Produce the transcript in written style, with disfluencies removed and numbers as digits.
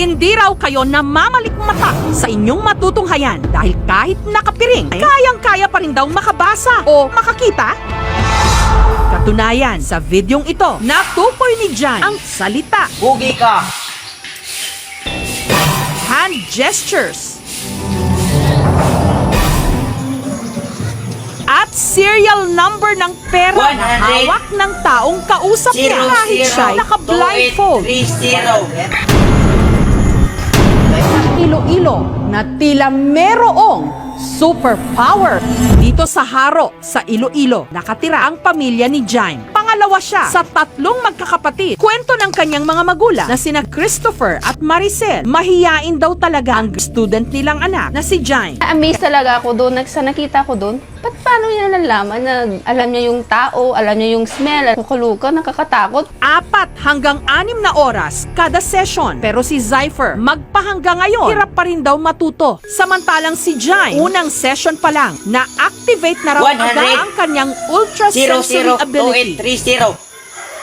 Hindi raw kayo namamalikmata sa inyong matutunghayan dahil kahit nakapiring, kayang-kaya pa rin daw makabasa o makakita. Katunayan, sa videong ito, natukoy ni Jan ang salita, Bugi ka! hand gestures, at serial number ng pera na 100, hawak ng taong kausap niya kahit siya'y naka-blindfold. 00230. Iloilo na tila merong superpower. Dito sa Haro, sa Iloilo, nakatira ang pamilya ni Jaime. Pangalawa siya sa 3 magkakapatid. Kwento ng kanyang mga magulang na sina Christopher at Maricel. Mahiyain daw talaga ang student nilang anak na si Jaime. Na-amaze talaga ako doon, nakita ko doon. Paano niya nalalaman na alam niya yung tao, alam niya yung smell, kukulukan, nakakatakot. 4 hanggang 6 na oras kada session. Pero si Zypher, magpahanggang ngayon, hirap pa rin daw matuto. Samantalang si Jaime, unang session pa lang, na-activate na raw 100, agad ang kanyang ultrasensory ability. 00230.